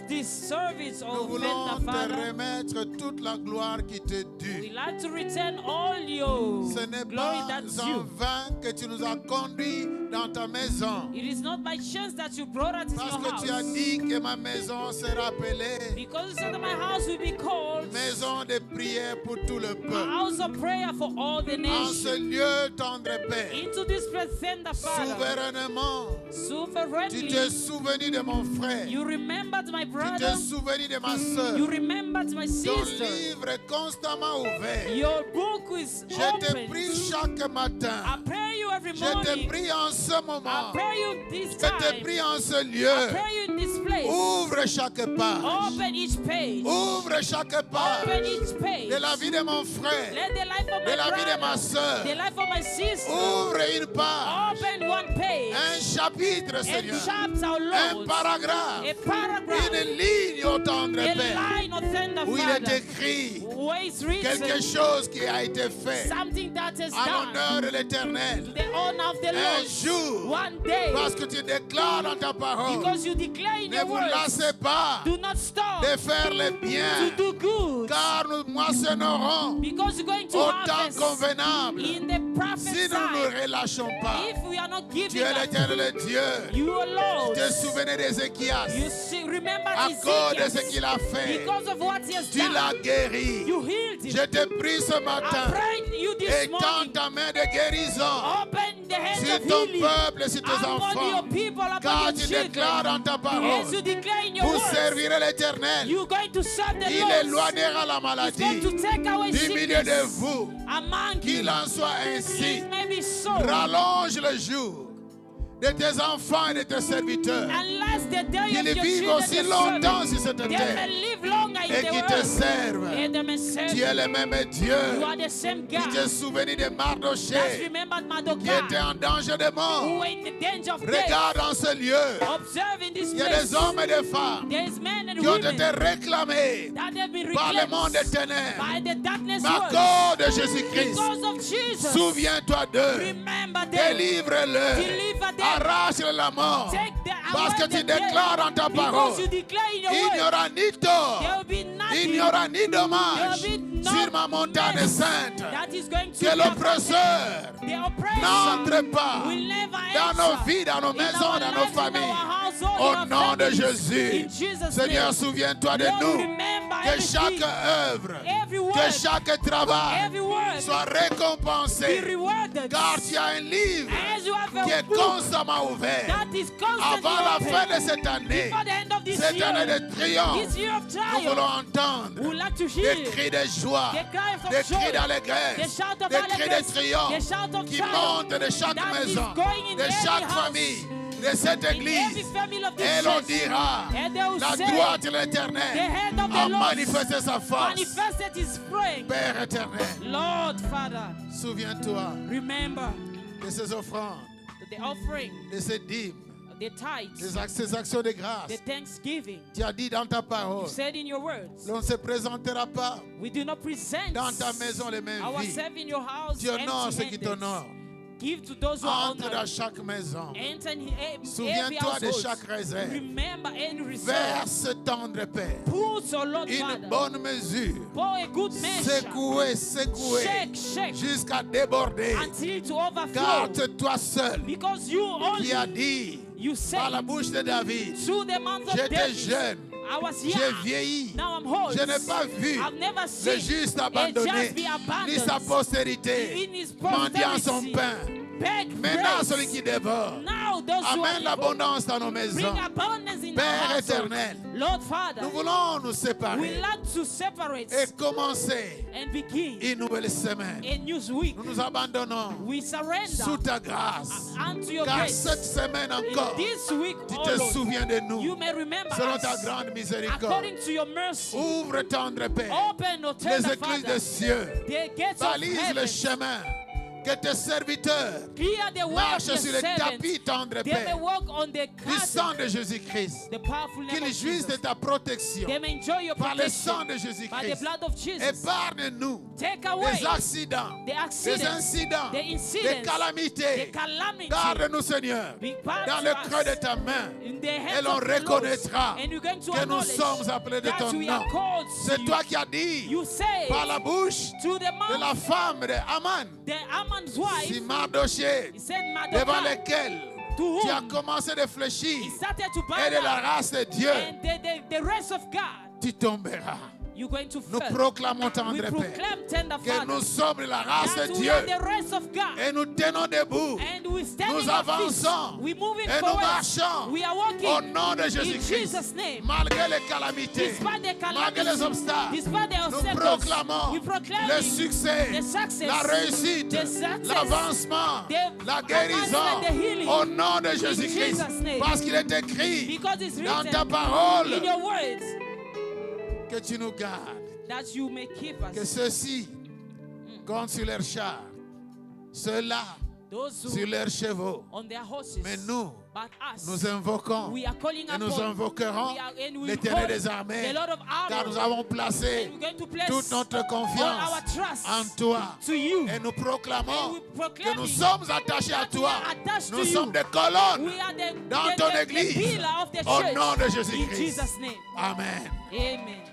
deserve it, Nous oh voulons tender te Father. remettre toute la gloire qui te We due. like to return all your Ce n'est glory pas that's en you. vain que tu nous as conduits dans ta maison. It is not by chance that you brought us in Parce your que tu as house. dit que ma maison sera appelée Because you said that my house will be called maison de prière pour tout le a peuple. house of prayer for all the En ce nations. lieu, tendre Père, Into this place, tender Father, souverainement, tu sovereignly, t'es souvenu de mon frère, you remembered my tu brother, t'es souvenu de ma soeur. you remembered my Ton sister. livre est constamment ouvert. Your book is Je te open. prie chaque I matin. pray you every Je te morning. prie en ce I moment. pray you this Je te time. prie en ce I lieu. pray you in this place. Ouvre chaque page. Open each page. Ouvre chaque Open page each page. de la vie de mon frère, Let the life of de my la vie de ma brother, soeur. the life of my sister, Ouvre une page, open one page, un chapitre, a Seigneur, chapter, oh un Lord, paragraphe, a paragraph, une ligne au tendre a Père, line of tender où il est Father, écrit where it's quelque written, chose qui a été fait something that is à done, l'honneur de l'Éternel. the honor of the Un Lord, jour, one day, parce que tu déclares dans ta parole, because you declare in ne your vous words, lassez pas do not stop de faire le bien, to do good, car nous moissonnerons because you're going to au temps harvest convenable. in the perfect Si nous ne nous time. relâchons pas, If we are not tu giving es up, l'Éternel Dieu. you are Lord. Te souvenez d'Ézéchias, You see, remember à cause de ce Ezekiel, qu'il a fait, because of what he has tu l'as done, guéri. you healed him. Je te prie ce I matin, prayed you this étends morning. ta main de guérison Open the hands sur of ton healing peuple et sur tes upon enfants, your people, car upon tu your déclares children. dans ta As parole, you declare in your vous words, servirez l'Éternel. you're going to serve the Il Lord. éloignera la He's going maladie to take away du milieu de sickness vous. among you. Qu'il en soit ainsi. It may be so. Rallonge le jour de tes enfants et de tes serviteurs. Unless the day of Qu'ils your vivent children aussi is longtemps serving, sur cette they may terre live longer in et the qui te world. servent. And they may serve Tu es you. le même Dieu You are the same qui God t'est souvenu de that Mardochée remembered qui était Mardochai, en danger de who mort. were in the danger of death. Regarde en ce lieu, Observe in this il y a place, des hommes et des femmes there is men and qui ont women été réclamés that have been par le monde des reclaimed ténèbres. by the darkness À world. cause de Jésus-Christ, Because of Jesus, souviens-toi d'eux. remember them. Délivre-le. Deliver them. Arrache la mort. Take the Parce que away tu the death. déclares dans ta parole, Because you declare in your il n'y word, aura ni tort, there will be nothing il n'y aura ni dommage there will be no sur ma montagne mess sainte. that is going to Que be l'oppresseur the oppressor n'entre pas will never dans nos enter vies, dans nos in maisons, our dans nos lives, in familles. our household, in Au our nom de families. Jésus. In Jesus' Seigneur, name. souviens-toi de Lord, nous. remember Que everything, chaque œuvre, every word, que chaque travail every word soit be récompensé. rewarded. Car tu as un livre As you have qui a est book constamment ouvert. that is constantly Avant la open. fin de cette année, Before the end of this cette année year, de triomphe, this year of nous voulons trial, entendre we would like to hear des cris de joie, the cries of des joy, cris the d'allégresse, shout of des cris de allegrance, the triomphe shout of qui triumph montent de chaque that is maison, going in de every chaque house, famille, de cette in every église. family of this Et l'on church. dira, And they will la say, droite de the l'Éternel hand of a the Lord manifesté sa force. manifested his strength. Père éternel, Lord, Father, souviens-toi remember de ces offrandes, the offering, de ces dîmes, the tithes, ces actions de grâce. the thanksgiving. Tu as dit dans ta parole, You said in your words, l'on ne se présentera pas we do not present dans ta maison les mains vides. ourselves in your house Tu honores ceux qui empty-handed. t'honorent. Give to those who are Entre honored. dans chaque maison. Enter in every Souviens-toi de household. chaque réserve. Remember and reserve. Verse tendre Père. Put, oh Lord Une Father, bonne mesure. pour a good measure. Secouer, secouer. Shake, shake, Jusqu'à déborder. until to overflow. Garde-toi seul. Because you Qui a only, dit you par la said bouche de David, through the month of j'étais David, jeune, I was j'ai young, vieilli. now I'm old. Je n'ai pas vu I've never le seen juste a abandonné, just be ni sa abandoned postérité, in his mendiant son posterity. pain. Beg Maintenant, grace. celui qui dévore, Now those who amène are l'abondance dans nos bring maisons. abundance in our Père household. éternel, Lord Father, nous voulons nous we séparer like to separate et commencer and begin une nouvelle semaine. a new week. Nous nous abandonnons We surrender sous ta grâce. unto your Car grace. cette semaine In encore, this week, tu oh te Lord, souviens de nous you may remember selon us ta grande miséricorde. according to your mercy. Ouvre tendre Père Open, O les tender églises Father, des cieux. the gates of Balise le heaven. chemin Que tes serviteurs Clear the way of marchent your sur le servants. tapis tendre, They may Père, walk on the du sang curtain, de Jésus-Christ. the powerful name Qu'ils of jouissent de Jesus. ta protection They may enjoy your par le sang protection de by the Jésus-Christ. blood of Jesus. Épargne-nous Take away des accidents, the des accidents, incidents, the des incidents, the calamités. calamity. Garde-nous, Seigneur, Be part dans to le us creux de ta main. in the Et hands l'on of the Lord. reconnaîtra And you're going to que nous acknowledge sommes appelés de that ton we nom. are called to C'est you. toi qui as dit You say par la bouche to the de la mouth, femme de Haman, the Amman's wife, si Mardoché, he said, devant Mordecai, lequel to tu as whom commencé de fléchir, he started to bow et de la down, race de Dieu, and the rest of God, tu tomberas. you're going to Nous fall. proclamons, We tendre Père, proclaim, tender que nous Father, sommes de la race that de we are Dieu the rest of God. et nous tenons debout. And we stand Nous in our feet. avançons We moving et nous forward. marchons We are walking au nom de in Jésus-Christ. Jesus' name. Malgré les calamités, Despite the malgré les calamity, obstacles, despite the nous obstacles, proclamons we proclaim le succès, the success, la réussite, the success, l'avancement, the la guérison advancement, the healing. au nom de Jésus-Christ. Jesus' name. Parce qu'il est écrit because it's dans written ta parole in your words que tu nous gardes, that you may keep que us. ceux-ci comptent sur leurs chars, ceux-là Those who sur leurs chevaux. on their horses. Mais nous, But us, nous invoquons we are calling et nous upon invoquerons and we l'Éternel call des armées, the Lord of car nous armies. avons placé And we're going to place toute notre all confiance our trust en toi. to you. Et nous proclamons And we que proclaim nous sommes attachés à that we toi. are attached Nous to sommes you. des colonnes We are the, dans the, ton the, église. the pillar of the Au church. nom de In Jésus-Christ. Jesus' name. Amen. Amen.